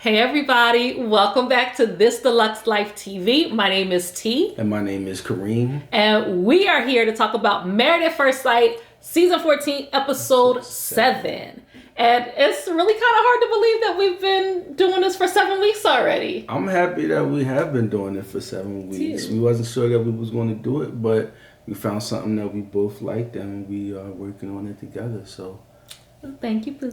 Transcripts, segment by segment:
Hey everybody, welcome back to This Deluxe Life TV. My name is T. And my name is Kareem. And we are here to talk about Married at First Sight, Season 14, Episode 7. And it's really kind of hard to believe that we've been doing this for 7 weeks already. I'm happy that we have been doing it for 7 weeks. Too. We wasn't sure that we was going to do it, but we found something that we both liked and we are working on it together. So Thank you, Boo.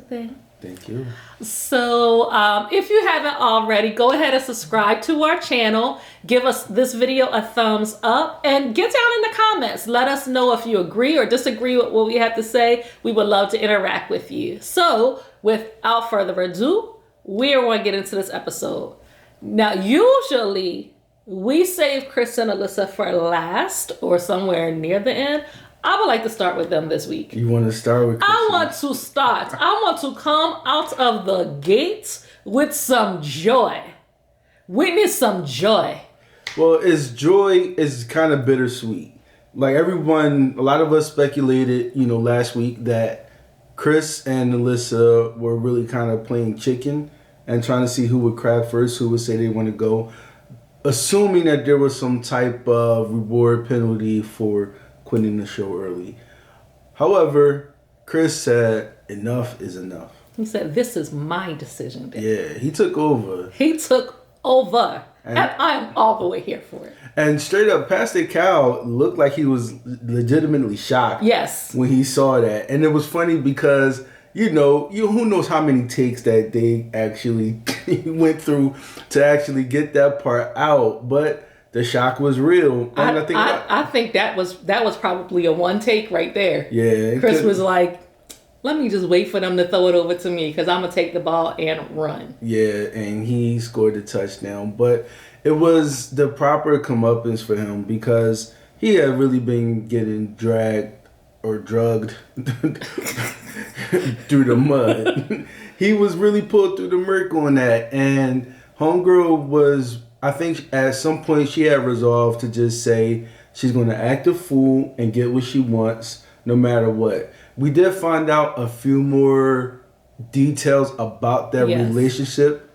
thank you. So if you haven't already, go ahead and subscribe to our channel. Give us this video a thumbs up and get down in the comments. Let us know if you agree or disagree with what we have to say. We would love to interact with you. So without further ado, we are going to get into this episode. Now, usually we save Chris and Alyssa for last or somewhere near the end. I would like to start with them this week. You want to start with I want to come out of the gates with some joy. Witness some joy. Well, joy is kind of bittersweet. Like everyone, a lot of us speculated, last week that Chris and Alyssa were really kind of playing chicken and trying to see who would crack first, who would say they want to go, assuming that there was some type of reward penalty for quitting the show early. However, Chris said enough is enough. He said, this is my decision. Baby. Yeah, he took over. And I'm all the way here for it. And straight up, Pastor Cal looked like he was legitimately shocked. Yes. When he saw that. And it was funny because, who knows how many takes that they actually went through to actually get that part out. But the shock was real. And I think that was probably a one take right there. Yeah. Chris was like, let me just wait for them to throw it over to me because I'm going to take the ball and run. Yeah, and he scored the touchdown. But it was the proper comeuppance for him because he had really been getting dragged or drugged through the mud. He was really pulled through the murk on that. And Homegirl was, I think at some point she had resolved to just say she's going to act a fool and get what she wants no matter what. We did find out a few more details about their relationship.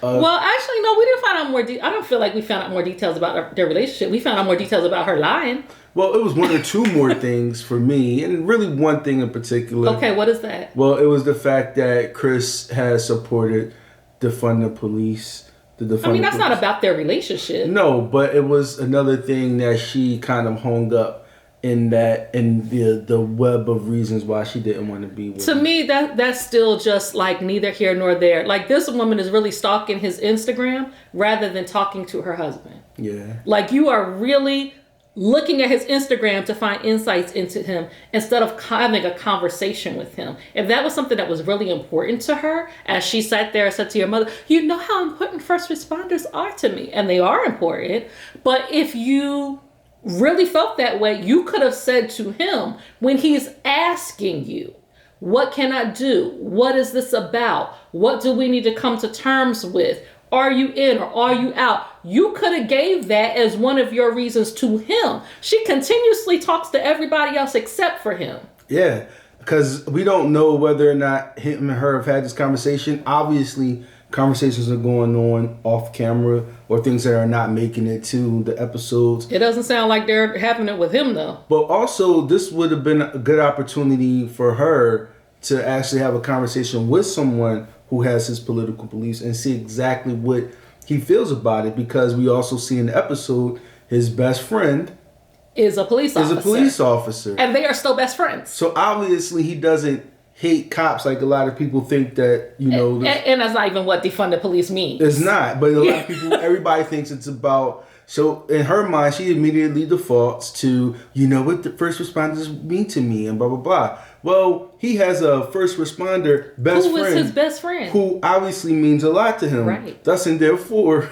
Well, actually, no, we didn't find out more. I don't feel like we found out more details about their relationship. We found out more details about her lying. Well, it was one or two more things for me, and really one thing in particular. Okay, what is that? Well, it was the fact that Chris has supported defund the police. That's not about their relationship. No, but it was another thing that she kind of hung up in the web of reasons why she didn't want to be with him. To me, that's still just like neither here nor there. Like this woman is really stalking his Instagram rather than talking to her husband. Yeah. Like you are really looking at his Instagram to find insights into him instead of having a conversation with him. If that was something that was really important to her, as she sat there and said to your mother, you know how important first responders are to me. And they are important. But if you really felt that way, you could have said to him when he's asking you, what can I do? What is this about? What do we need to come to terms with? Are you in or are you out? You could have gave that as one of your reasons to him. She continuously talks to everybody else except for him. Yeah, because we don't know whether or not him and her have had this conversation. Obviously, conversations are going on off camera or things that are not making it to the episodes. It doesn't sound like they're having it with him, though. But also, this would have been a good opportunity for her to actually have a conversation with someone who has his political beliefs and see exactly what he feels about it, because we also see in the episode his best friend is a police officer. And they are still best friends. So obviously he doesn't hate cops like a lot of people think that, And that's not even what defund the police means. It's not, but a lot of people, everybody thinks it's about. So in her mind, she immediately defaults to, what the first responders mean to me and blah, blah, blah. Well, he has a first responder best friend. Who is his best friend? Who obviously means a lot to him. Right. Thus and therefore,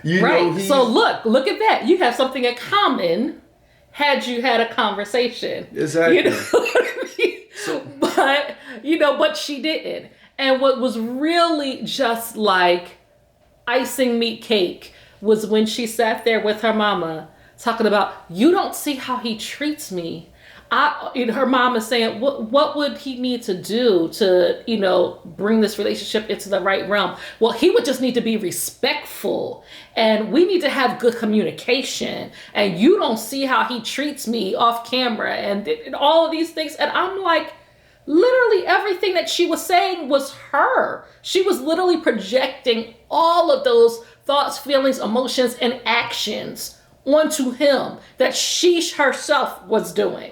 right. So look at that. You have something in common had you had a conversation. Exactly. You know what I mean? But she didn't. And what was really just like icing meat cake was when she sat there with her mama talking about, you don't see how he treats me. her mom is saying, what would he need to do to, bring this relationship into the right realm? Well, he would just need to be respectful, and we need to have good communication. And you don't see how he treats me off camera and all of these things. And I'm like, literally everything that she was saying was her. She was literally projecting all of those thoughts, feelings, emotions, and actions onto him that she herself was doing.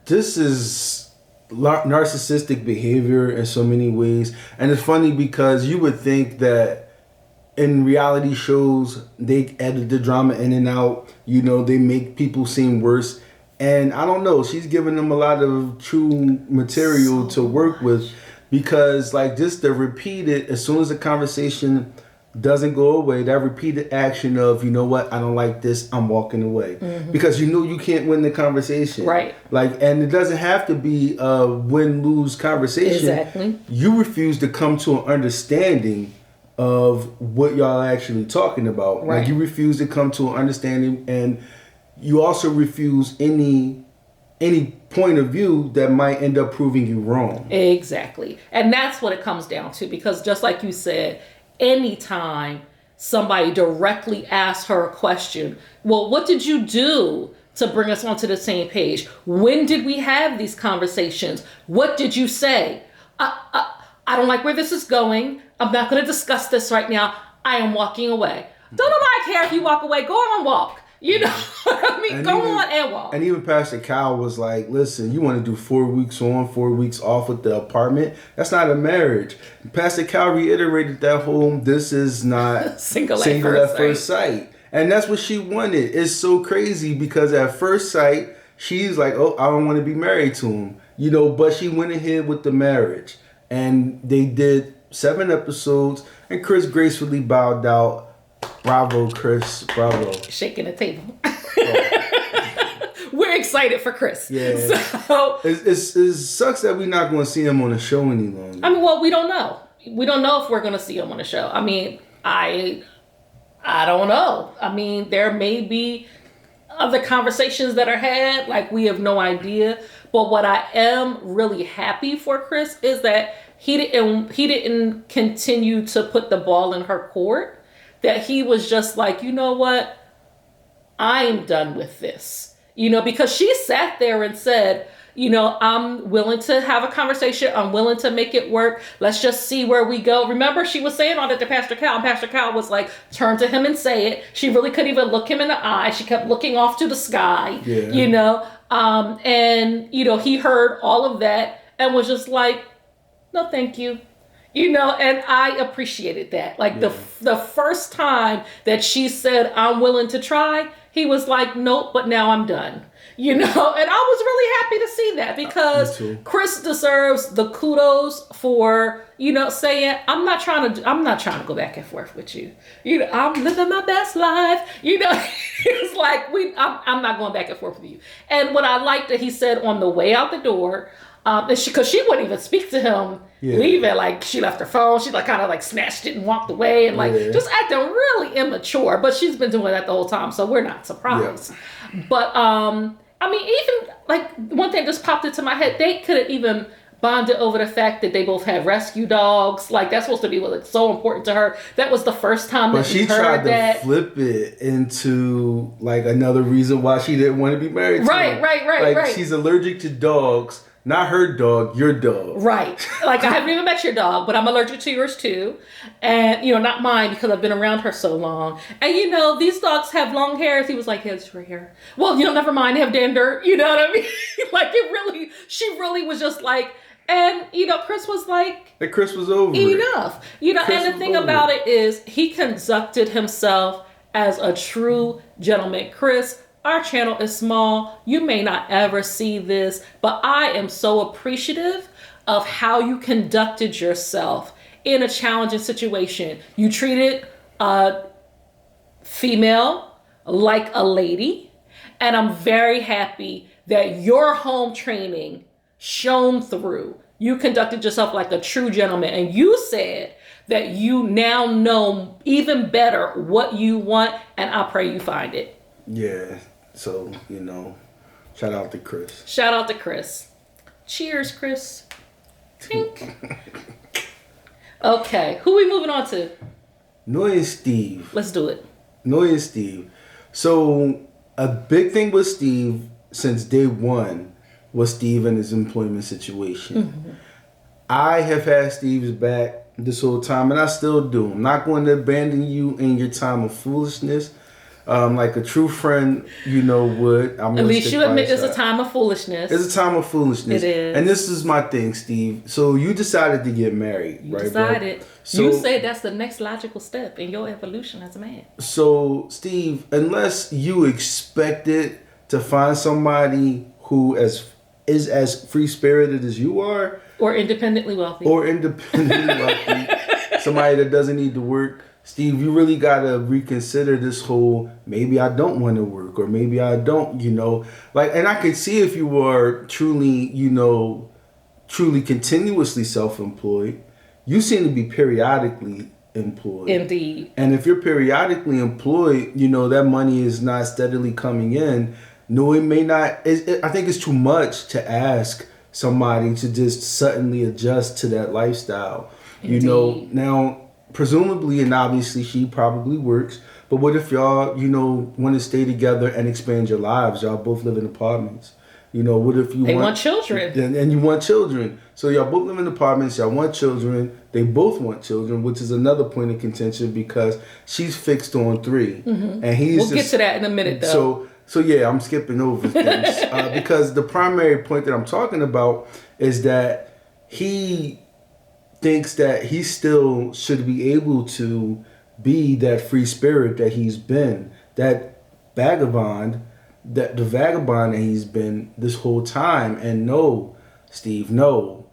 This is narcissistic behavior in so many ways. And it's funny because you would think that in reality shows, they edit the drama in and out. They make people seem worse. And I don't know, she's giving them a lot of true material to work with, because like just the repeated, as soon as the conversation doesn't go away, that repeated action of, you know what, I don't like this, I'm walking away. Mm-hmm. Because you can't win the conversation. Right. And it doesn't have to be a win-lose conversation. Exactly. You refuse to come to an understanding of what y'all are actually talking about. Right. Like you refuse to come to an understanding, and you also refuse any point of view that might end up proving you wrong. Exactly. And that's what it comes down to, because just like you said, anytime somebody directly asks her a question, well, what did you do to bring us onto the same page? When did we have these conversations? What did you say? I don't like where this is going. I'm not going to discuss this right now. I am walking away. Don't nobody care if you walk away. Go on and walk. I mean, go on and walk. And even Pastor Cal was like, listen, you want to do 4 weeks on, 4 weeks off with the apartment? That's not a marriage. Pastor Cal reiterated that whole, this is not single at first sight. And that's what she wanted. It's so crazy because at first sight, she's like, oh, I don't want to be married to him. But she went ahead with the marriage. And they did 7 episodes, and Chris gracefully bowed out. Bravo, Chris. Bravo. Shaking the table. We're excited for Chris. Yeah. So it sucks that we're not going to see him on the show any longer. I mean, well, we don't know. We don't know if we're going to see him on the show. I mean, I don't know. I mean, there may be other conversations that are had, like we have no idea. But what I am really happy for Chris is that he didn't continue to put the ball in her court. That he was just like, you know what? I'm done with this. Because she sat there and said, I'm willing to have a conversation. I'm willing to make it work. Let's just see where we go. Remember, she was saying all that to Pastor Cal. And Pastor Cal was like, turn to him and say it. She really couldn't even look him in the eye. She kept looking off to the sky, and, he heard all of that and was just like, no, thank you. And I appreciated that. Like the first time that she said, I'm willing to try, he was like, nope, but now I'm done. And I was really happy to see that, because Chris deserves the kudos for, saying, I'm not trying to go back and forth with you. I'm living my best life. It's like, I'm not going back and forth with you. And what I liked that he said on the way out the door, because she wouldn't even speak to him leaving. Like, she left her phone. She kind of snatched it and walked away and just acting really immature. But she's been doing that the whole time, so we're not surprised. Yeah. But I mean, even one thing just popped into my head. They could have even bonded over the fact that they both had rescue dogs. That's supposed to be so important to her. That was the first time that she heard that. But she tried to flip it into another reason why she didn't want to be married to him. Right. She's allergic to dogs. Not her dog, your dog. Right. I haven't even met your dog, but I'm allergic to yours too. And, not mine, because I've been around her so long. And, these dogs have long hairs. He was like, yeah, it's short hair. Well, never mind. They have dander. You know what I mean? She really was just like, and, Chris was like. And Chris was over enough. And the thing about it is he conducted himself as a true gentleman. Chris, our channel is small. You may not ever see this, but I am so appreciative of how you conducted yourself in a challenging situation. You treated a female like a lady, and I'm very happy that your home training shone through. You conducted yourself like a true gentleman, and you said that you now know even better what you want, and I pray you find it. Yeah. So, Shout out to Chris. Shout out to Chris. Cheers, Chris. Tink. Okay, who we moving on to? Noy and Steve. Let's do it. Noy and Steve. So a big thing with Steve since day one was Steve and his employment situation. Mm-hmm. I have had Steve's back this whole time, and I still do. I'm not going to abandon you in your time of foolishness. Like a true friend, would. At least you admit it's a time of foolishness. It's a time of foolishness. It is. And this is my thing, Steve. So you decided to get married, right? Decided. Bro? So, you say that's the next logical step in your evolution as a man. So, Steve, unless you expected to find somebody who is as free-spirited as you are. Or independently wealthy. Somebody that doesn't need to work. Steve, you really got to reconsider this whole, maybe I don't want to work, or maybe I don't, and I could see if you were truly, truly continuously self-employed. You seem to be periodically employed. Indeed. And if you're periodically employed, that money is not steadily coming in. No, it may not. I think it's too much to ask somebody to just suddenly adjust to that lifestyle. Indeed. Now, presumably and obviously she probably works, but what if y'all, want to stay together and expand your lives? Y'all both live in apartments. What if they want children? And you want children. So y'all both live in apartments, y'all want children. They both want children, which is another point of contention because she's fixed on 3. Mm-hmm. And we'll get to that in a minute though. So yeah, I'm skipping over things because the primary point that I'm talking about is that he thinks that he still should be able to be that free spirit that he's been, that vagabond, that the vagabond that he's been this whole time. And no, Steve, no,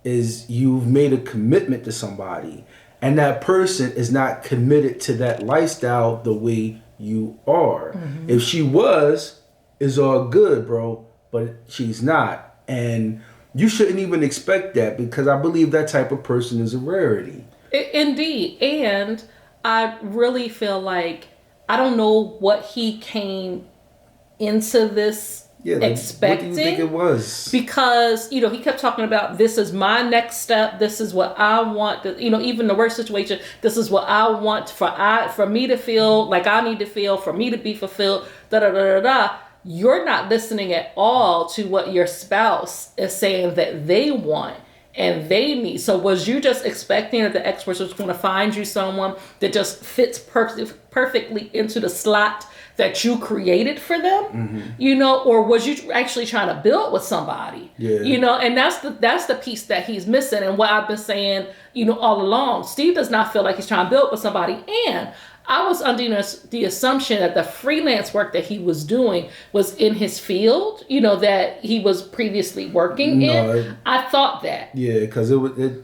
is you've made a commitment to somebody, and that person is not committed to that lifestyle the way you are. Mm-hmm. If she was, it's all good, bro, but she's not. And you shouldn't even expect that because I believe that type of person is a rarity. Indeed. And I really feel like, I don't know what he came into this expecting. What do you think it was? Because, he kept talking about, this is my next step. This is what I want. Even the worst situation, this is what I want for me to feel like I need to feel, for me to be fulfilled, da-da-da-da-da. You're not listening at all to what your spouse is saying that they want and they need. So was you just expecting that the experts was going to find you someone that just fits perfectly into the slot that you created for them, mm-hmm. Or was you actually trying to build with somebody, and that's the piece that he's missing. And what I've been saying, all along, Steve does not feel like he's trying to build with somebody. And I was under the assumption that the freelance work that he was doing was in his field, that he was previously working in. I thought that. Yeah, because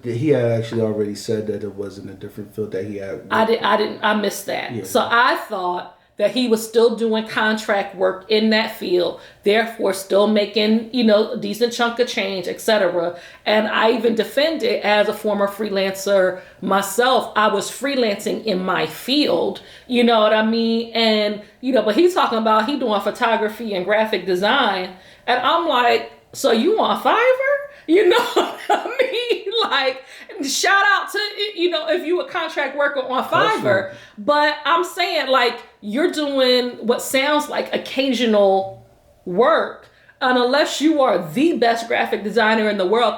he had actually already said that it was in a different field that he had. I missed that. Yeah. So I thought that he was still doing contract work in that field, therefore still making, a decent chunk of change, etc. And I even defended, as a former freelancer myself, I was freelancing in my field, you know what I mean? And, but he's talking about he doing photography and graphic design. And I'm like, so you on Fiverr? You know what I mean? Like, shout out to, if you a contract worker on Fiverr. But I'm saying, like, you're doing what sounds like occasional work. And unless you are the best graphic designer in the world,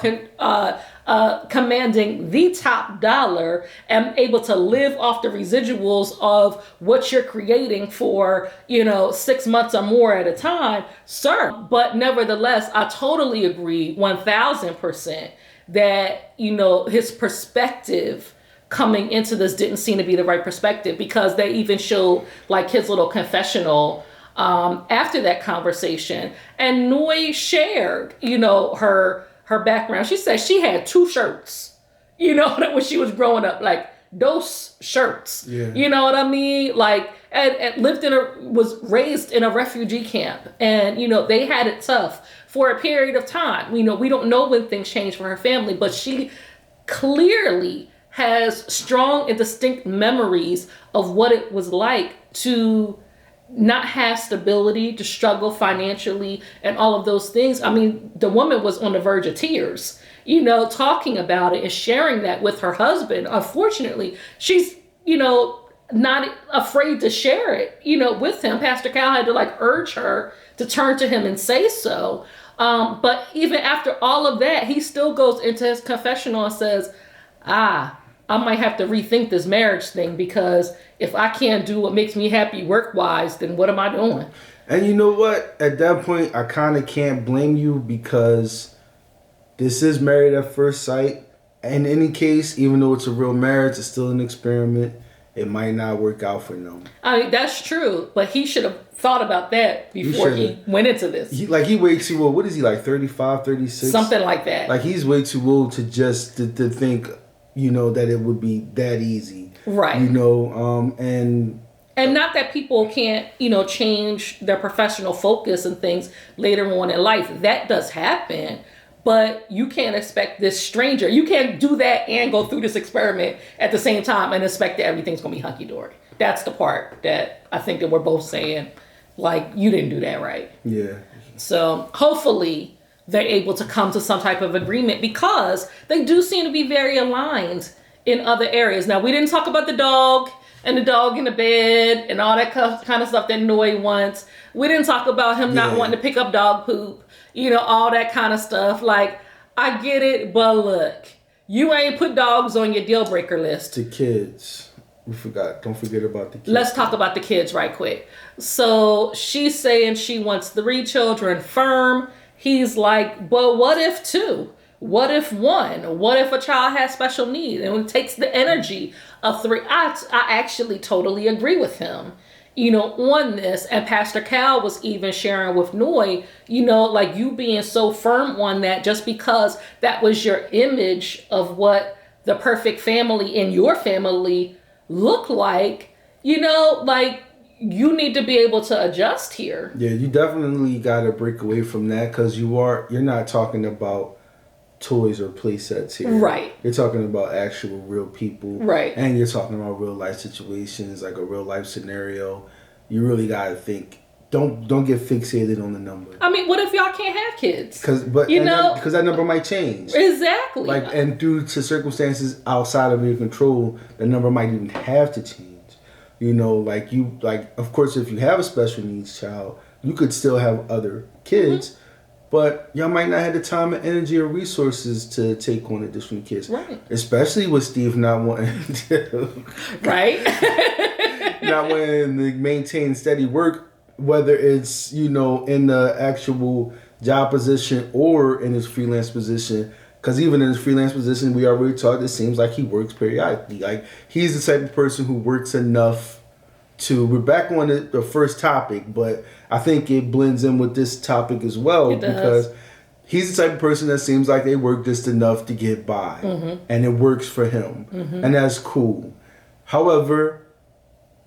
commanding the top dollar and able to live off the residuals of what you're creating for, 6 months or more at a time, sir. But nevertheless, I totally agree 1000% that, his perspective coming into this didn't seem to be the right perspective, because they even showed like his little confessional after that conversation. And Noy shared, her background. She said she had 2 shirts, when she was growing up, like those shirts, you know what I mean? Like, and was raised in a refugee camp, and, they had it tough for a period of time. We don't know when things changed for her family, but she clearly has strong and distinct memories of what it was like to not have stability, to struggle financially and all of those things. I mean, the woman was on the verge of tears, talking about it and sharing that with her husband. Unfortunately, she's, not afraid to share it, with him. Pastor Cal had to urge her to turn to him and say so. But even after all of that, he still goes into his confessional and says, I might have to rethink this marriage thing, because if I can't do what makes me happy work-wise, then what am I doing? And you know what? At that point, I kind of can't blame you, because this is married at first sight. In any case, even though it's a real marriage, it's still an experiment. It might not work out for them. I mean, that's true, but he should have thought about that before he went into this. He way too old. What is he, 35, 36? Something like that. He's way too old to just to think, that it would be that easy. Right. And not that people can't, change their professional focus and things later on in life. That does happen. But you can't expect this stranger. You can't do that and go through this experiment at the same time and expect that everything's going to be hunky-dory. That's the part that I think that we're both saying, you didn't do that right. Yeah. So hopefully they're able to come to some type of agreement, because they do seem to be very aligned in other areas. Now, we didn't talk about the dog and the dog in the bed and all that kind of stuff that Noy wants. We didn't talk about him not wanting to pick up dog poop. All that kind of stuff. I get it, but look, you ain't put dogs on your deal breaker list. The kids. We forgot. Don't forget about the kids. Let's talk about the kids right quick. So she's saying she wants 3 children firm. He's like, but what if 2? What if 1? What if a child has special needs? And it takes the energy of 3. I actually totally agree with him, on this. And Pastor Cal was even sharing with Noy, you being so firm on that just because that was your image of what the perfect family in your family looked like, you need to be able to adjust here. Yeah, you definitely got to break away from that, because you're not talking about toys or play sets here. Right. You're talking about actual real people. Right. And you're talking about real life situations, like a real life scenario. You really got to think. Don't get fixated on the number. I mean, what if y'all can't have kids? Because that number might change. Exactly. And due to circumstances outside of your control, the number might even have to change. Of course, if you have a special needs child, you could still have other kids. Mm-hmm. But y'all might not have the time and energy or resources to take on additional kids. Right. Especially with Steve not wanting to. Right. Not wanting to maintain steady work, whether it's, in the actual job position or in his freelance position. Because even in his freelance position, we already talked, it seems like he works periodically. He's the type of person who works enough to, we're back on the first topic, but I think it blends in with this topic as well, because he's the type of person that seems like they work just enough to get by, and it works for him, and that's cool. However,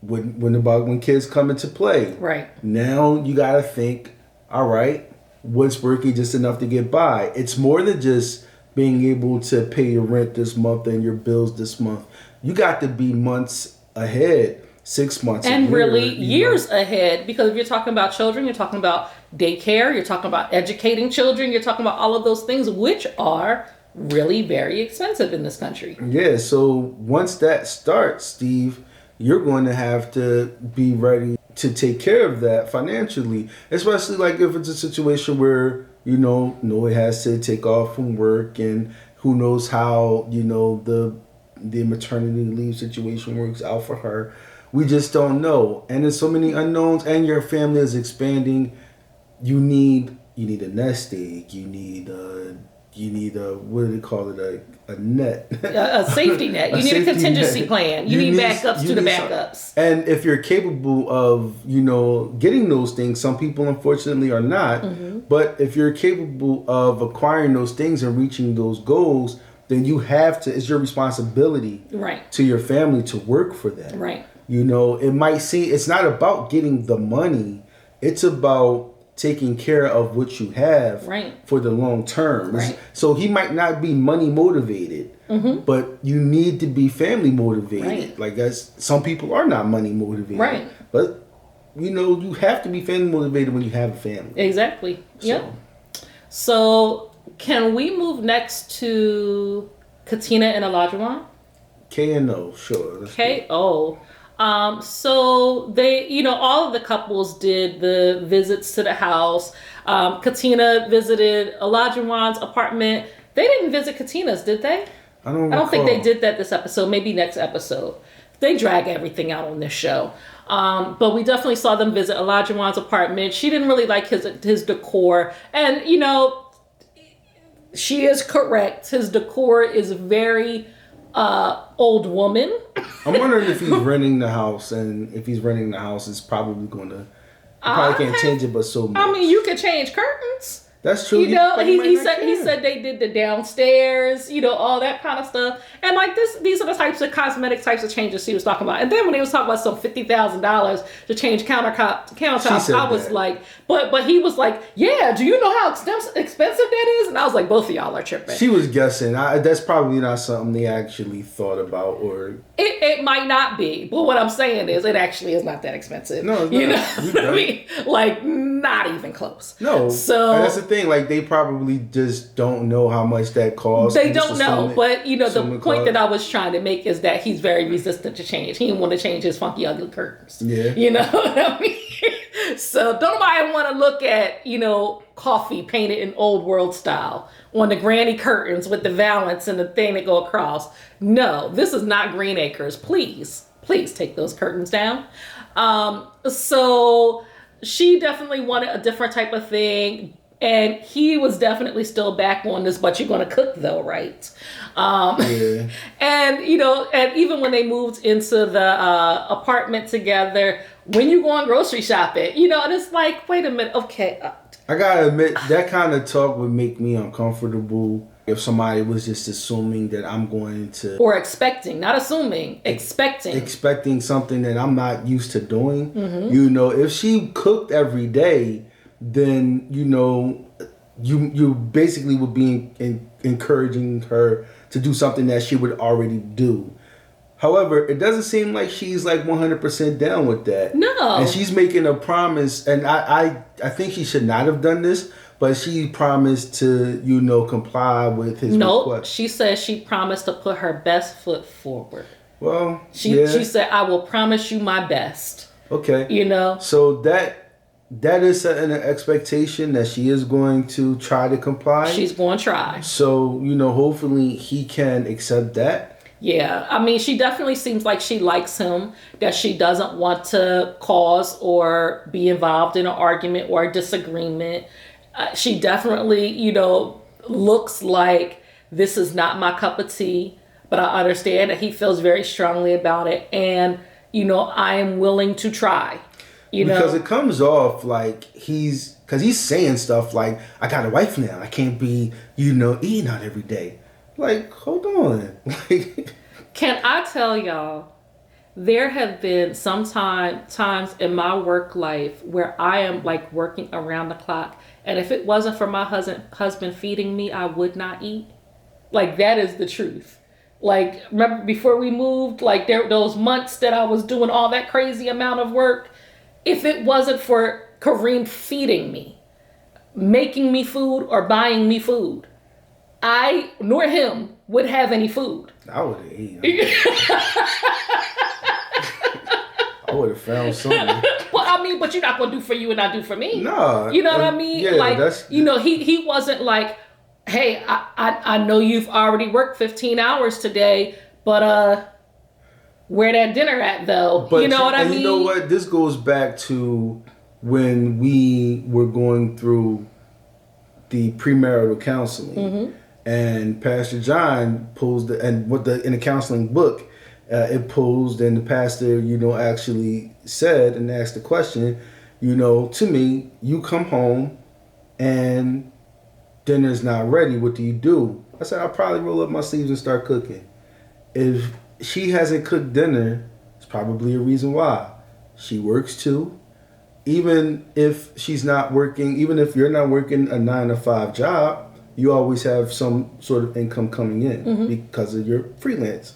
when kids come into play, right now you got to think, all right, what's working just enough to get by? It's more than just being able to pay your rent this month and your bills this month. You got to be months ahead. 6 months and really years ahead, because if you're talking about children, you're talking about daycare, you're talking about educating children, you're talking about all of those things, which are really very expensive in this country. Yeah, so once that starts, Steve, you're going to have to be ready to take care of that financially, especially if it's a situation where Noah has to take off from work, and who knows how the maternity leave situation works out for her. We just don't know. And there's so many unknowns, and your family is expanding. You need a nest egg. You need a what do they call it? A net. A safety net. You need a contingency plan. You need backups to the backups. And if you're capable of, getting those things, some people unfortunately are not. Mm-hmm. But if you're capable of acquiring those things and reaching those goals, then you have to, it's your responsibility to your family to work for that. Right. It might seem, it's not about getting the money. It's about taking care of what you have for the long term. Right. So he might not be money motivated, but you need to be family motivated. Right. Some people are not money motivated. Right. But you have to be family motivated when you have a family. Exactly. Yep. So can we move next to Katina and Olajuwon? K&O, sure. K.O. So they, all of the couples did the visits to the house. Katina visited Olajuwon's apartment. They didn't visit Katina's, did they? I don't think they did that this episode. Maybe next episode. They drag everything out on this show. But we definitely saw them visit Olajuwon's apartment. She didn't really like his decor. And, she is correct. His decor is very old woman. I'm wondering if he's renting the house, and if he's renting the house, it's probably going to... Probably can't change it, but so much. I mean, you could change curtains. That's true. He said they did the downstairs, all that kind of stuff. And like these are the types of cosmetic types of changes she was talking about. And then when he was talking about some $50,000 to change countertops, I was like, but he was like, yeah, do you know how expensive that is? And I was like, both of y'all are tripping. She was guessing. That's probably not something they actually thought about, or it might not be. But what I'm saying is, it actually is not that expensive. No, it's not. You know what I mean? Like, not even close. No. So that's the thing. Like, they probably just don't know how much that costs. They don't know. But, the point that I was trying to make is that he's very resistant to change. He didn't want to change his funky, ugly curtains. Yeah. You know what I mean? So don't nobody want to look at, coffee painted in old world style on the granny curtains with the valance and the thing that go across. No, this is not Green Acres. Please take those curtains down. So she definitely wanted a different type of thing. And he was definitely still back on this, but you're going to cook though, right? Yeah. And, and even when they moved into the apartment together, when you go on grocery shopping, and it's like, wait a minute, okay. I gotta admit, that kind of talk would make me uncomfortable if somebody was just assuming that I'm going to... Or expecting, not assuming, expecting. Expecting something that I'm not used to doing. Mm-hmm. If she cooked every day, then, you basically would be encouraging her to do something that she would already do. However, it doesn't seem like she's like 100% down with that. No. And she's making a promise, and I think she should not have done this, but she promised to, comply with his request. She said she promised to put her best foot forward. Well, she said, I will promise you my best. Okay. So that is setting an expectation that she is going to try to comply. She's going to try. So, hopefully he can accept that. Yeah, I mean, she definitely seems like she likes him, that she doesn't want to cause or be involved in an argument or a disagreement. She definitely, looks like this is not my cup of tea, but I understand that he feels very strongly about it. And, I am willing to try, Because it comes off like because he's saying stuff like, I got a wife now. I can't be, eating out every day. Like, hold on. Can I tell y'all, there have been some times in my work life where I am like working around the clock, and if it wasn't for my husband feeding me, I would not eat. Like, that is the truth. Like, remember before we moved, like those months that I was doing all that crazy amount of work, if it wasn't for Kareem feeding me, making me food or buying me food, I nor him would have any food. I would have eaten. I would have found something. Well, I mean, but you're not gonna do for you and I do for me. No. You know what I mean? Yeah, like, he wasn't like, hey, I know you've already worked 15 hours today, but where that dinner at though? But, you know what I mean? You know what? This goes back to when we were going through the premarital counseling. Mm-hmm. And Pastor John posed, in the counseling book, it posed, and the pastor, actually said and asked the question, to me, you come home and dinner's not ready. What do you do? I said, I'll probably roll up my sleeves and start cooking. If she hasn't cooked dinner, it's probably a reason why. She works too. Even if she's not working, even if you're not working a 9-to-5 job, you always have some sort of income coming in because of your freelance.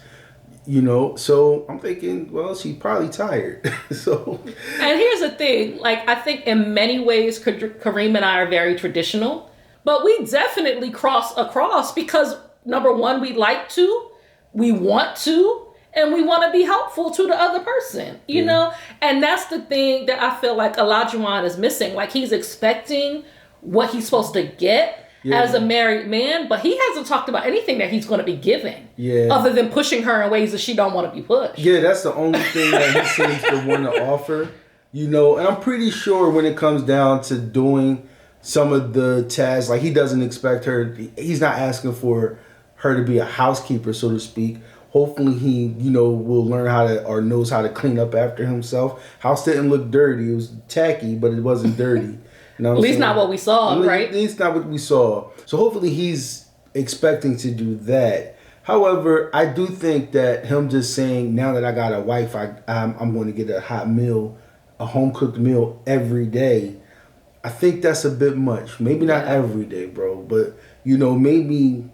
You know, so I'm thinking, well, she's probably tired. So, And here's the thing, like, I think in many ways, Kareem and I are very traditional, but we definitely cross across because, number one, we like to, we want to, and we want to be helpful to the other person, you know? And that's the thing that I feel like Olajuwon is missing. Like, he's expecting what he's supposed to get as a married man, but he hasn't talked about anything that he's going to be giving other than pushing her in ways that she don't want to be pushed. Yeah, that's the only thing that he seems to want to offer, you know. And I'm pretty sure when it comes down to doing some of the tasks, like, he doesn't expect her, he's not asking for her to be a housekeeper, so to speak. Hopefully he, you know, will learn how to, or knows how to clean up after himself. House didn't look dirty. It was tacky, but it wasn't dirty. You know at least not what we saw, right? At least not what we saw. So hopefully he's expecting to do that. However, I do think that him just saying, now that I got a wife, I'm going to get a hot meal, a home-cooked meal every day, I think that's a bit much. Maybe not every day, bro, but, you know, maybe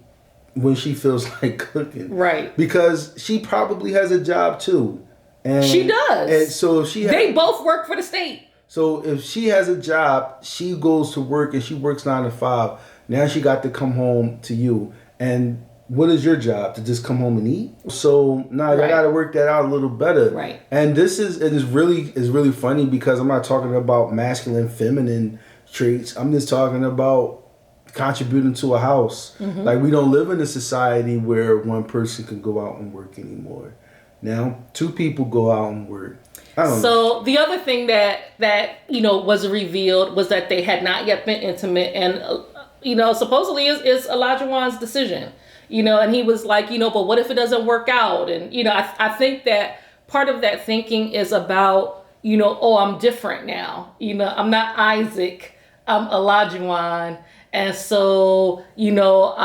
when she feels like cooking. Right. Because she probably has a job, too. And she does. And so if they both work for the state. So if she has a job, she goes to work and she works 9 to 5. Now she got to come home to you. And what is your job? To just come home and eat? So now I got to work that out a little better. Right. And this is really funny because I'm not talking about masculine, feminine traits. I'm just talking about contributing to a house. Mm-hmm. Like, we don't live in a society where one person can go out and work anymore. Now 2 people go out and work. So the other thing that you know was revealed was that they had not yet been intimate, and you know, supposedly is Olajuwon's decision, you know, and he was like, you know, but what if it doesn't work out? And you know, I think that part of that thinking is about, you know, oh, I'm different now, you know, I'm not Isaac, I'm Olajuwon, and so, you know,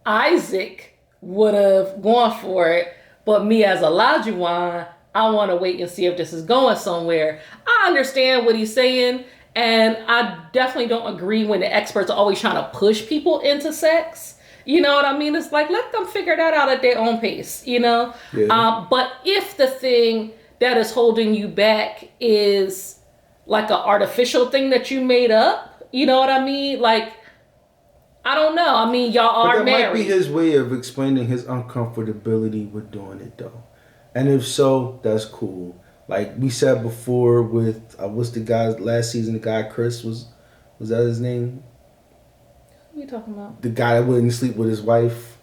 Isaac would have gone for it, but me as Olajuwon, I want to wait and see if this is going somewhere. I understand what he's saying, and I definitely don't agree when the experts are always trying to push people into sex. You know what I mean? It's like, let them figure that out at their own pace, you know? Yeah. But if the thing that is holding you back is like an artificial thing that you made up, you know what I mean? Like, I don't know. I mean, y'all are married. That might be his way of explaining his uncomfortability with doing it, though. And if so, that's cool. Like we said before with, what's the guy, last season, the guy Chris, was that his name? Who are you talking about? The guy that wouldn't sleep with his wife.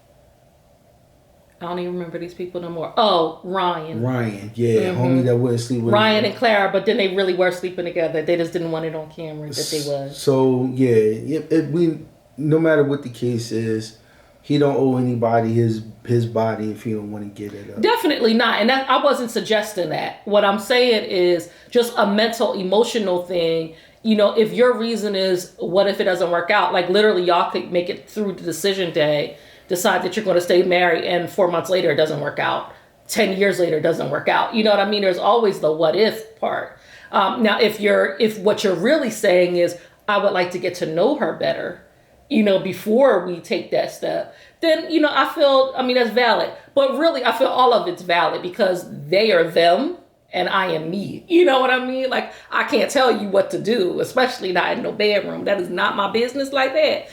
I don't even remember these people no more. Oh, Ryan. Yeah. Mm-hmm. Homie that wouldn't sleep with Ryan and Clara, but then they really were sleeping together. They just didn't want it on camera that they was. So, we no matter what the case is, he don't owe anybody his body if he don't want to get it up. Definitely not. And I wasn't suggesting that. What I'm saying is just a mental, emotional thing. You know, if your reason is, what if it doesn't work out? Like, literally, y'all could make it through the decision day, decide that you're going to stay married, and 4 months later, it doesn't work out. 10 years later, it doesn't work out. You know what I mean? There's always the what if part. Now, if what you're really saying is, I would like to get to know her better, you know, before we take that step, then, you know, I mean, that's valid. But really, I feel all of it's valid because they are them and I am me. You know what I mean? Like, I can't tell you what to do, especially not in no bedroom. That is not my business like that.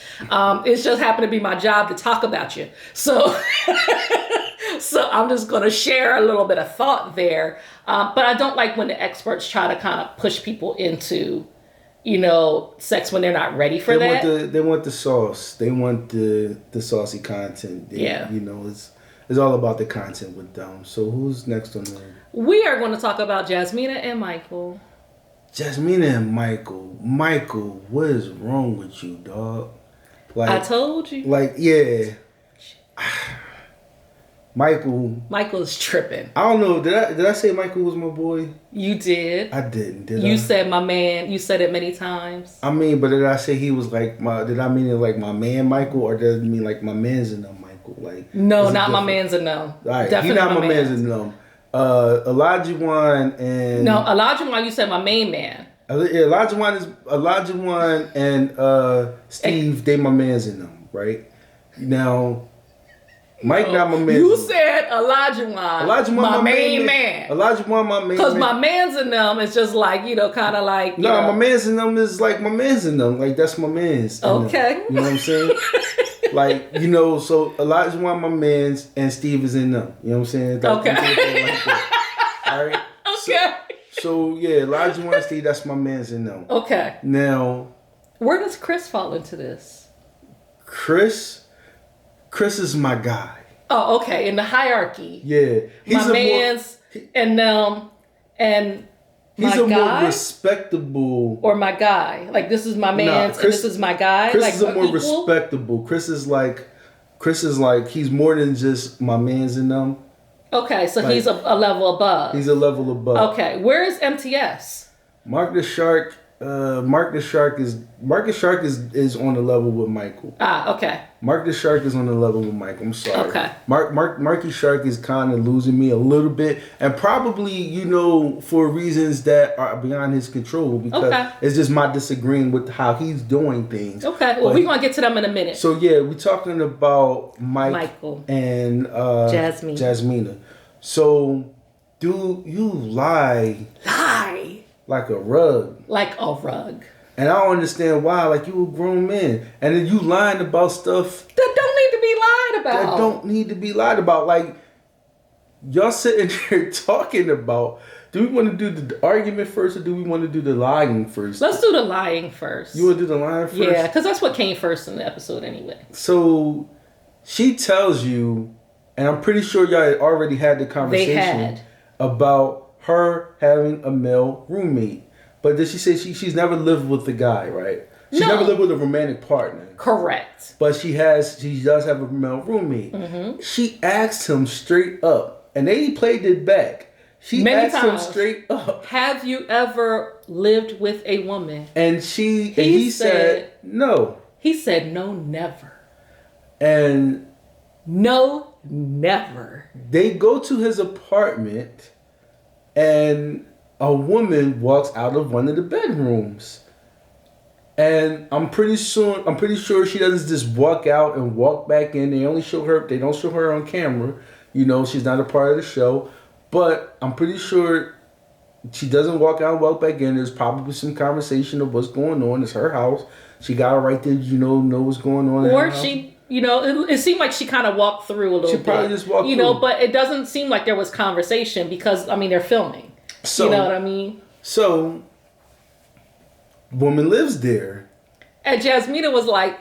It's just happened to be my job to talk about you. So, so I'm just going to share a little bit of thought there. But I don't like when the experts try to kind of push people into, you know, sex when they're not ready for that. They want the sauce. They want the saucy content. You know, it's all about the content with them. So who's next on the... We are going to talk about Jasmina and Michael. Jasmina and Michael. Michael, what is wrong with you, dog? Like, I told you. Like, yeah. Michael's tripping. I don't know. Did I say Michael was my boy? You did. I didn't. Did you said my man. You said it many times. I mean, but did I say he was like my? Did I mean it like my man Michael, or did I mean like my man's and them Michael? Like, no, not my man's and them. All right, definitely not my man's and them. Olajuwon and Olajuwon. You said my main man. Olajuwon and Steve. They my man's and them, right? Now, Mike not my man. You said Olajuwon, my main man. Olajuwon, my main man. Because my mans in them is just like, kind of like, No, my mans in them is like my mans in them. Like, that's my mans. Okay. You know what I'm saying? Like, so Olajuwon, my mans, and Steve is in them. You know what I'm saying? Like, okay. All right? Okay. So yeah, Olajuwon, Steve, that's my mans in them. Okay. Now, where does Chris fall into this? Chris is my guy. Oh, okay. In the hierarchy. Yeah. He's my mans and them and my he's a guy? more respectable. Or my guy. Like, this is my man's and this is my guy. Chris like, is a more equal? respectable. Chris is like, he's more than just my mans and them. Okay, so he's a level above. He's a level above. Okay, where is MTS? Mark the Shark is on the level with Michael. Okay. Mark the Shark is on the level with Michael. I'm sorry. Okay. Marky Shark is kind of losing me a little bit, and probably for reasons that are beyond his control, because it's just my disagreeing with how he's doing things. Okay. Well, we're gonna get to them in a minute. So yeah, we're talking about Michael and Jasmina. So, do you lie like a rug? Like a rug. And I don't understand why. Like, you a grown man, and then you lying about stuff that don't need to be lied about. That don't need to be lied about. Like, y'all sitting here talking about. Do we want to do the argument first, or do we want to do the lying first? Let's do the lying first. You want to do the lying first? Yeah, because that's what came first in the episode anyway. So, she tells you, and I'm pretty sure y'all had already had the conversation about her having a male roommate. But did she say she's never lived with a guy, right? She's never lived with a romantic partner. Correct. But she does have a male roommate. Mm-hmm. She asked him straight up, and they played it back. She asked him straight up, have you ever lived with a woman? And he said no. He said no, never. And no, never. They go to his apartment, and a woman walks out of one of the bedrooms. And I'm pretty sure she doesn't just walk out and walk back in. They don't show her on camera. She's not a part of the show. But I'm pretty sure she doesn't walk out and walk back in. There's probably some conversation of what's going on. It's her house. She got it right there, know what's going on. Or she, it seemed like she kind of walked through a little bit. She probably just walked through. But it doesn't seem like there was conversation because, they're filming. So, you know what I mean? So, woman lives there. And Jasmina was like,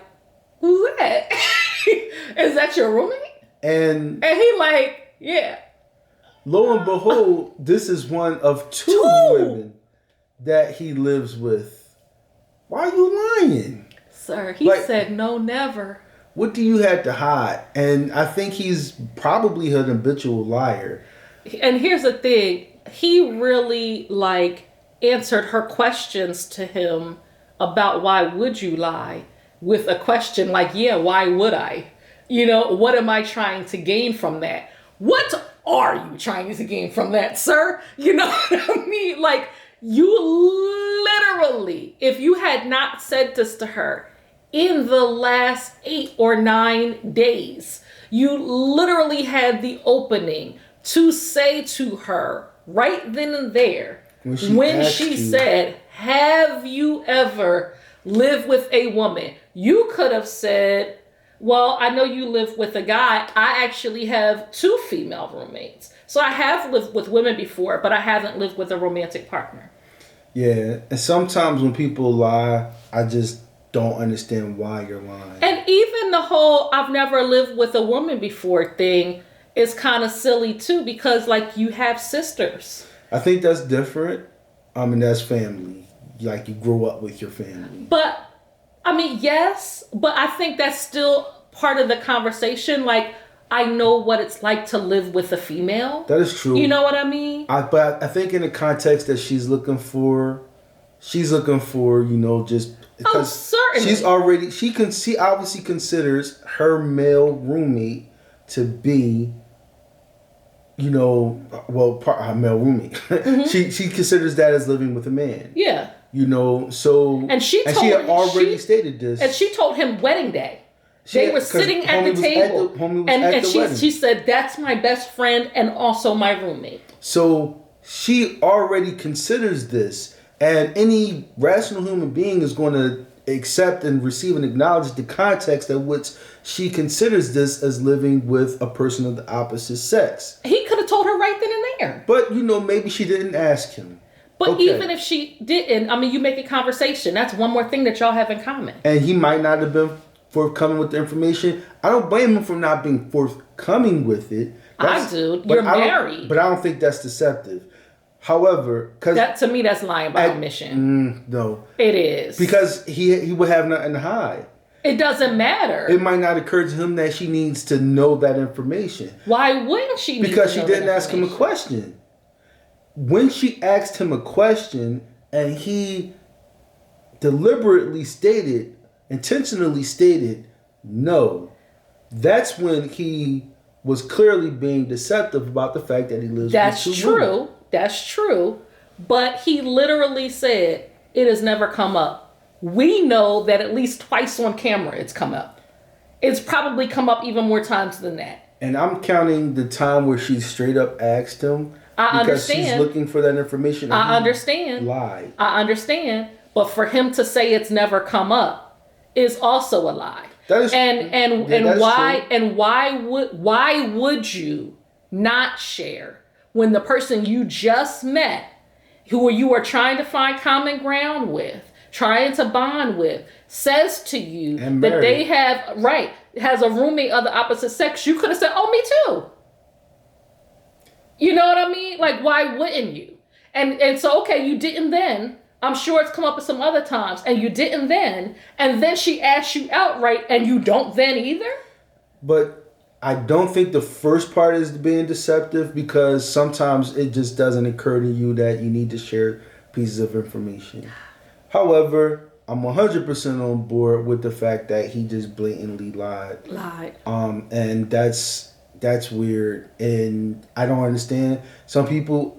who's that? Is that your roommate? And he like, yeah. Lo and behold, this is one of two women that he lives with. Why are you lying? Sir, he said no, never. What do you have to hide? And I think he's probably an habitual liar. And here's the thing. He really answered her questions to him about why would you lie with a question like, yeah, why would I? What am I trying to gain from that? What are you trying to gain from that, sir? You know what I mean? Like, you literally, if you had not said this to her in the last 8 or 9 days, you literally had the opening to say to her right then and there, when she said, have you ever lived with a woman? You could have said, well, I know you live with a guy. I actually have 2 female roommates. So I have lived with women before, but I haven't lived with a romantic partner. Yeah. And sometimes when people lie, I just don't understand why you're lying. And even the whole I've never lived with a woman before thing is kind of silly too, because you have sisters. I think that's different. That's family. Like, you grow up with your family. But, yes, but I think that's still part of the conversation. I know what it's like to live with a female. That is true. You know what I mean? But I think in the context that she's looking for, just because certainly. she obviously considers her male roommate to be, her male roommate. Mm-hmm. She considers that as living with a man. Yeah. So and she had already stated this. And she told him wedding day. They were sitting at the table. And she said, that's my best friend and also my roommate. So she already considers this. And any rational human being is going to accept and receive and acknowledge the context at which she considers this as living with a person of the opposite sex. He could have told her right then and there. But, maybe she didn't ask him. But even if she didn't, you make a conversation. That's one more thing that y'all have in common. And he might not have been forthcoming with the information. I don't blame him for not being forthcoming with it. I do. You're married. But I don't think that's deceptive. However, because to me, that's lying by omission. No, it is, because he would have nothing to hide. It doesn't matter. It might not occur to him that she needs to know that information. Why wouldn't she? Because she didn't ask him a question. When she asked him a question and he deliberately intentionally stated no, that's when he was clearly being deceptive about the fact that he lives with two women. That's true. But he literally said, it has never come up. We know that at least twice on camera it's come up. It's probably come up even more times than that. And I'm counting the time where she straight up asked him. I because understand. She's looking for that information. I understand. Lied. I understand. But for him to say it's never come up is also a lie. That is, why would you not share when the person you just met, who you are trying to find common ground with, trying to bond with, says to you that they has a roommate of the opposite sex? You could have said, oh, me too. You know what I mean? Like, why wouldn't you? And so, okay, you didn't then. I'm sure it's come up at some other times, and you didn't then. And then she asked you outright, and you don't then either? But I don't think the first part is being deceptive, because sometimes it just doesn't occur to you that you need to share pieces of information. However, I'm 100% on board with the fact that he just blatantly lied. And that's weird, and I don't understand. Some people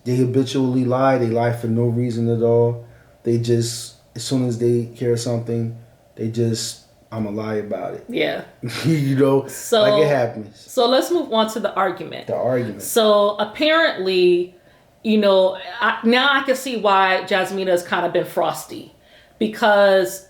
they habitually lie. They lie for no reason at all. They just, as soon as they hear something, I'm going to lie about it. Yeah. So, like it happens. So let's move on to the argument. So apparently, now I can see why Jasmina has kind of been frosty. Because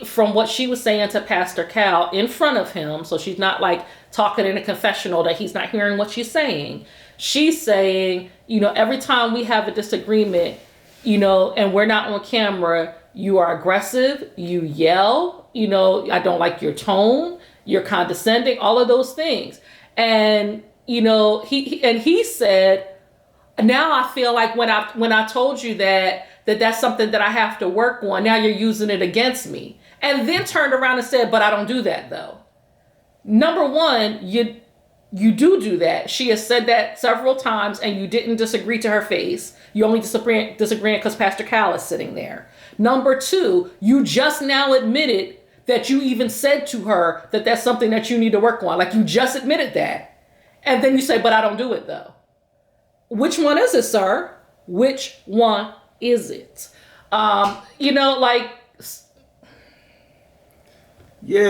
from what she was saying to Pastor Cal in front of him, so she's not like talking in a confessional that he's not hearing what she's saying. She's saying, every time we have a disagreement, and we're not on camera, you are aggressive, you yell, I don't like your tone, you're condescending, all of those things. And, he said, now I feel like when I told you that's something that I have to work on, now you're using it against me. And then turned around and said, but I don't do that though. Number one, you do that. She has said that several times, and you didn't disagree to her face. You only disagreeing because Pastor Cal is sitting there. Number two, you just now admitted that you even said to her that that's something that you need to work on. Like, you just admitted that. And then you say, but I don't do it though. Which one is it, sir? Which one is it? Yeah,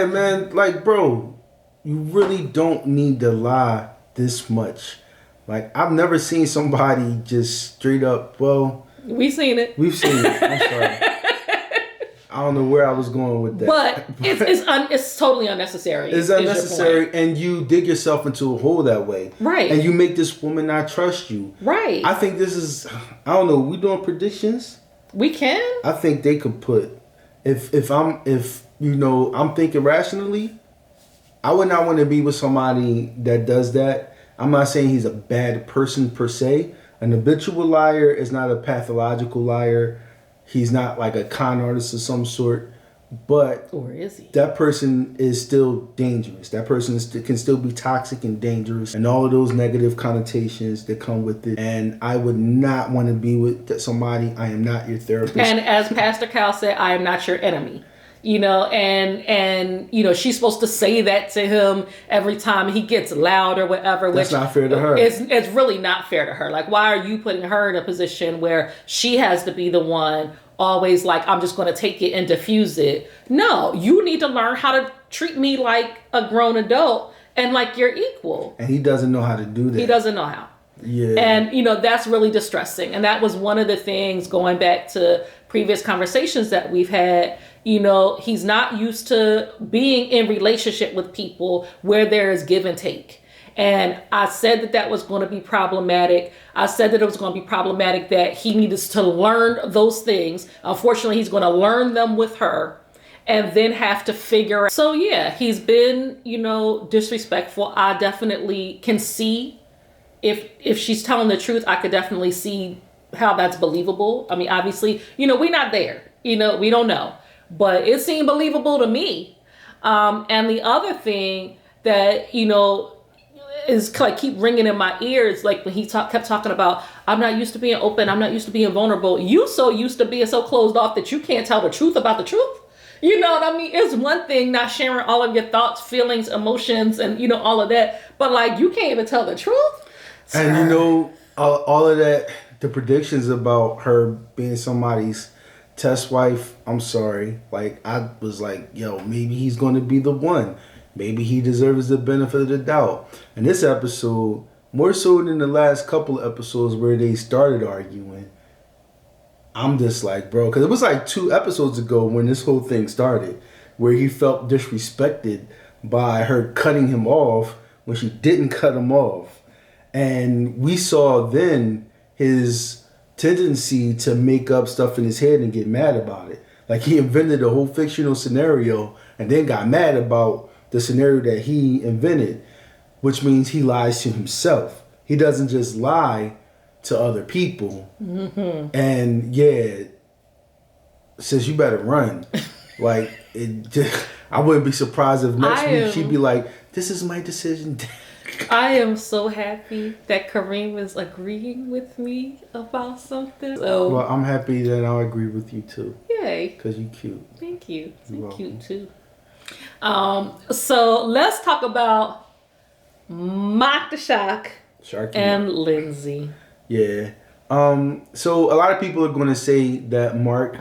man, like, bro, you really don't need to lie this much. Like, I've never seen somebody just straight up, we've seen it. I'm sorry. I don't know where I was going with that. But it's totally unnecessary. It's unnecessary, and you dig yourself into a hole that way. Right. And you make this woman not trust you. Right. I think this is, I don't know, we doing predictions? We can. I think they could put, if I'm thinking rationally, I would not want to be with somebody that does that. I'm not saying he's a bad person per se. An habitual liar is not a pathological liar. He's not like a con artist of some sort. But or is he? That person is still dangerous. That person can still be toxic and dangerous, and all of those negative connotations that come with it. And I would not want to be with somebody. I am not your therapist. And as Pastor Cal said, I am not your enemy. And she's supposed to say that to him every time he gets loud or whatever. That's not fair to her. It's really not fair to her. Like, why are you putting her in a position where she has to be the one always like, I'm just going to take it and diffuse it. No, you need to learn how to treat me like a grown adult and like you're equal. And he doesn't know how to do that. He doesn't know how. Yeah. And, that's really distressing. And that was one of the things going back to previous conversations that we've had. He's not used to being in relationship with people where there is give and take. And I said that was going to be problematic. I said that it was going to be problematic that he needed to learn those things. Unfortunately, he's going to learn them with her and then have to figure out. So yeah, he's been, disrespectful. I definitely can see if she's telling the truth, I could definitely see how that's believable. I mean, obviously, we're not there. We don't know. But it seemed believable to me. And the other thing that, is like keep ringing in my ears, like when he kept talking about, I'm not used to being open, I'm not used to being vulnerable. You so used to being so closed off that you can't tell the truth about the truth. You know what I mean? It's one thing not sharing all of your thoughts, feelings, emotions, and all of that, but like you can't even tell the truth. And all of that, the predictions about her being somebody's test wife, I'm sorry. Like, I was like, yo, maybe he's going to be the one. Maybe he deserves the benefit of the doubt. And this episode, more so than the last couple of episodes where they started arguing, I'm just like, bro, because it was like 2 episodes ago when this whole thing started, where he felt disrespected by her cutting him off when she didn't cut him off. And we saw then his tendency to make up stuff in his head and get mad about it. Like, he invented a whole fictional scenario and then got mad about the scenario that he invented, which means he lies to himself. He doesn't just lie to other people. Mm-hmm. And yeah, says you better run. Like, I wouldn't be surprised if next week she'd be like, this is my decision. I am so happy that Kareem is agreeing with me about something. So, well, I'm happy that I agree with you too. Yay. Because you're cute. Thank you. You're cute too. So let's talk about Mock the Shock and Lindsey. Yeah. So a lot of people are going to say that Mark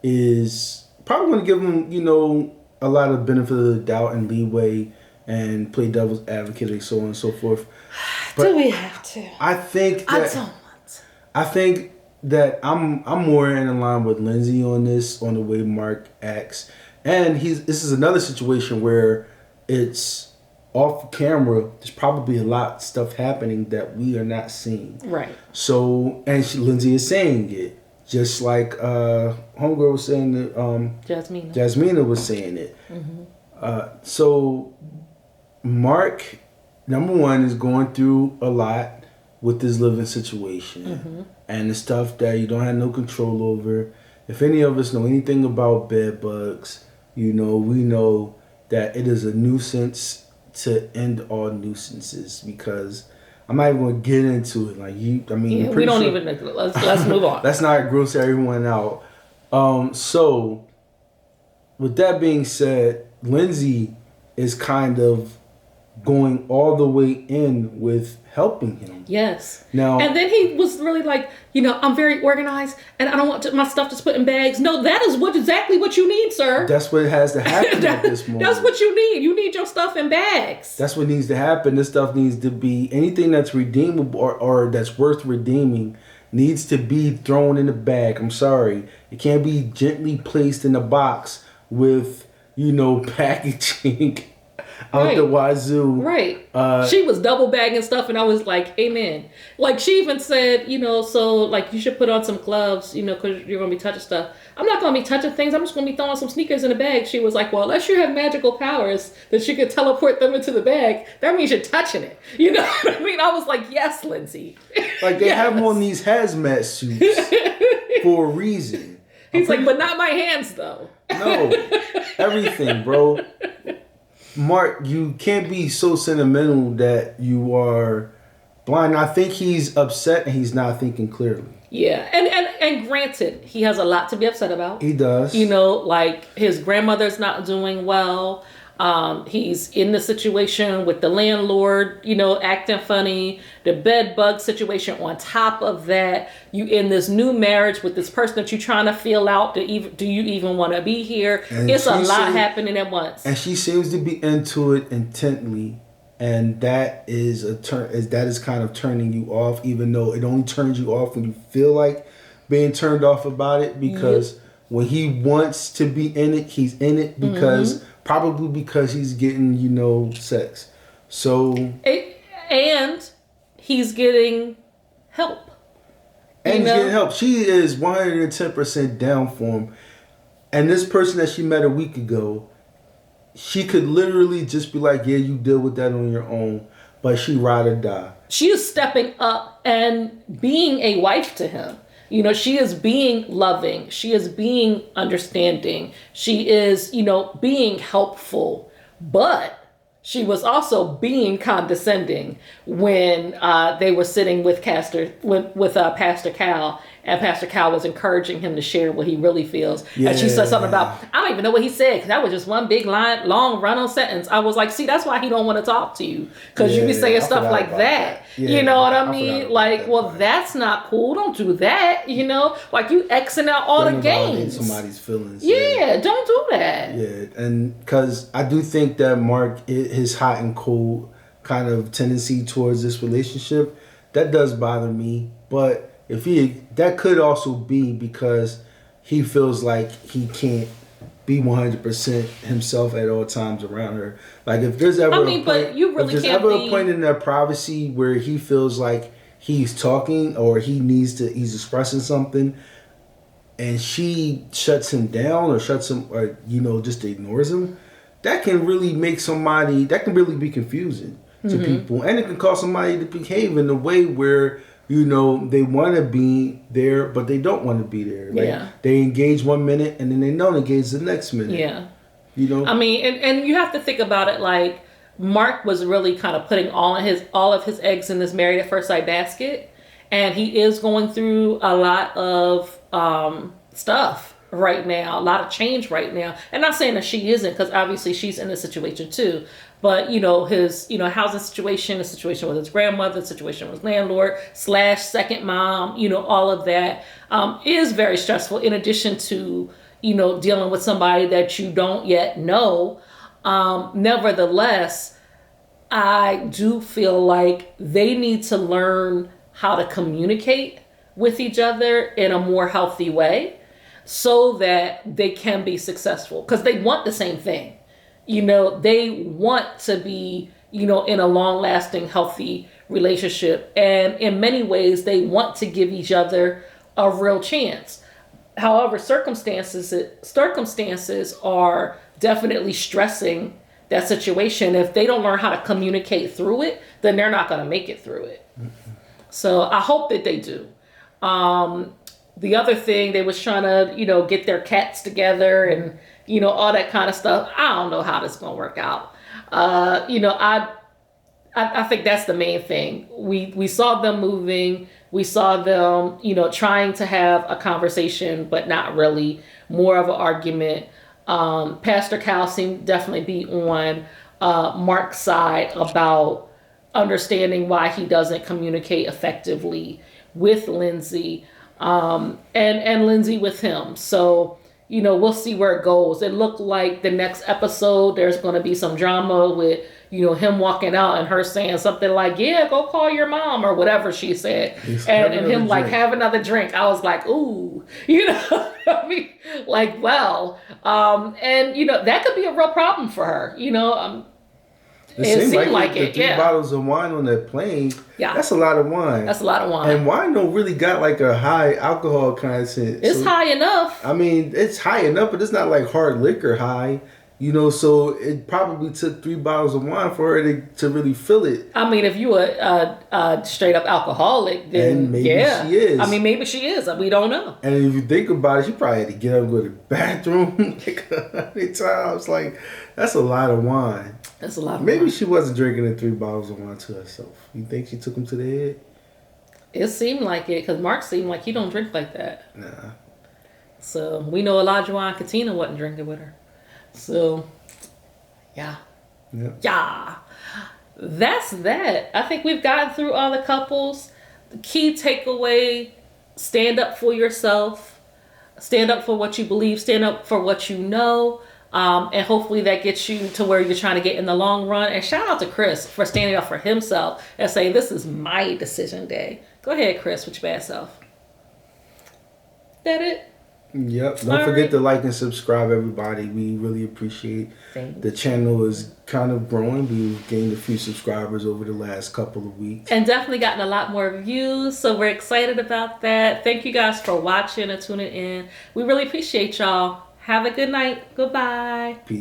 is probably going to give him, a lot of benefit of the doubt and leeway and play devil's advocate and so on and so forth. But do we have to? I think that I don't want to. I think that I'm more in line with Lindsey on this, on the way Mark acts. And this is another situation where it's off camera. There's probably a lot of stuff happening that we are not seeing. Right. So, and Lindsey is saying it. Just like Homegirl was saying that Jasmina was saying it. Mm-hmm. So Mark, number one, is going through a lot with this living situation. Mm-hmm. And the stuff that you don't have no control over. If any of us know anything about bed bugs, we know that it is a nuisance to end all nuisances, because I'm not even going to get into it. Like, we don't even. Let's move on. Let's not gross everyone out. So, with that being said, Lindsey is kind of going all the way in with helping him. Yes. Now, and then he was really like, I'm very organized and I don't want my stuff to put in bags. No, that is exactly what you need, sir. That's what has to happen at this moment. That's what you need. You need your stuff in bags. That's what needs to happen. This stuff needs to be, anything that's redeemable or that's worth redeeming needs to be thrown in a bag. I'm sorry. It can't be gently placed in a box with, packaging out the wazoo. Right. She was double bagging stuff and I was like, amen. Like, she even said, so like you should put on some gloves, because you're going to be touching stuff. I'm not going to be touching things. I'm just going to be throwing some sneakers in a bag. She was like, well, unless you have magical powers that you could teleport them into the bag, that means you're touching it. You know what I mean? I was like, yes, Lindsey. Like, they have them on these hazmat suits for a reason. He's like, but not my hands, though. No. Everything, bro. Mark, you can't be so sentimental that you are blind. I think he's upset and he's not thinking clearly. Yeah, and granted, he has a lot to be upset about. He does. Like his grandmother's not doing well. He's in the situation with the landlord, acting funny, the bed bug situation. On top of that, you in this new marriage with this person that you're trying to feel out. Do you even want to be here? And it's a lot happening at once. And she seems to be into it intently. And that is kind of turning you off, even though it only turns you off when you feel like being turned off about it. Because when he wants to be in it, he's in it because probably because he's getting, sex. So and he's getting help. And he's getting help. She is 110% down for him. And this person that she met a week ago, she could literally just be like, yeah, you deal with that on your own. But she ride or die. She is stepping up and being a wife to him. She is being loving. She is being understanding. She is, being helpful. But she was also being condescending when they were sitting with Pastor Cal, and Pastor Cal was encouraging him to share what he really feels. Yeah. And she said something about, I don't even know what he said, because that was just one big long run-on sentence. I was like, see, that's why he don't want to talk to you, because you be saying stuff like that. Yeah, you know what I mean? Like, that's not cool. Don't do that. Like you Xing out all the games. Somebody's feelings. Yeah, don't do that. Yeah, and because I do think that Mark, his hot and cold kind of tendency towards this relationship, that does bother me. But that could also be because he feels like he can't be 100% himself at all times around her. Like if there's ever a point in their privacy where he feels like he's talking or he's expressing something, and she shuts him down or just ignores him, that can really be confusing to people, and it can cause somebody to behave in a way where they want to be there, but they don't want to be there. Like, they engage 1 minute and then they don't engage the next minute. Yeah. I mean, and you have to think about it like Mark was really kind of putting all of his eggs in this Married at First Sight basket, and he is going through a lot of stuff right now, a lot of change right now. And not saying that she isn't, because obviously she's in a situation too. But, his, housing situation, the situation with his grandmother, the situation with his landlord / second mom, all of that is very stressful, in addition to, dealing with somebody that you don't yet know. Nevertheless, I do feel like they need to learn how to communicate with each other in a more healthy way so that they can be successful, because they want the same thing. They want to be, in a long-lasting, healthy relationship. And in many ways, they want to give each other a real chance. However, circumstances are definitely stressing that situation. If they don't learn how to communicate through it, then they're not going to make it through it. Mm-hmm. So I hope that they do. The other thing, they was trying to, get their cats together and, all that kind of stuff. I don't know how this is going to work out. I think that's the main thing. We saw them moving. We saw them, trying to have a conversation, but not really. More of an argument. Pastor Cal seemed definitely be on Mark's side about understanding why he doesn't communicate effectively with Lindsey, and Lindsey with him. So, we'll see where it goes. It looked like the next episode, there's going to be some drama with, him walking out and her saying something like, yeah, go call your mom, or whatever she said. And him like, have another drink. I was like, ooh, I mean, like, well, and that could be a real problem for her, It seemed like it. The 3 bottles of wine on that plane. Yeah, that's a lot of wine. That's a lot of wine. And wine don't really got like a high alcohol content. It's high enough. I mean, it's high enough, but it's not like hard liquor high. So it probably took 3 bottles of wine for her to really feel it. I mean, if you a straight up alcoholic, then and maybe she is. I mean, maybe she is. We don't know. And if you think about it, she probably had to get up and go to the bathroom like 100 times. Like, that's a lot of wine. That's a lot of wine. Maybe she wasn't drinking the 3 bottles of wine to herself. You think she took them to the head? It seemed like it, because Mark seemed like he don't drink like that. Nah. So we know Olajuwon and Katina wasn't drinking with her. So Yeah. Yep. Yeah. That's that. I think we've gotten through all the couples. The key takeaway: stand up for yourself, stand up for what you believe, stand up for what you know. And hopefully that gets you to where you're trying to get in the long run. And shout out to Chris for standing up for himself and saying, this is my decision day. Go ahead, Chris, with your bad self. That it? Yep. Don't forget to like and subscribe, everybody. We really appreciate it. The channel is kind of growing. We've gained a few subscribers over the last couple of weeks. And definitely gotten a lot more views. So we're excited about that. Thank you guys for watching and tuning in. We really appreciate y'all. Have a good night. Goodbye. Peace.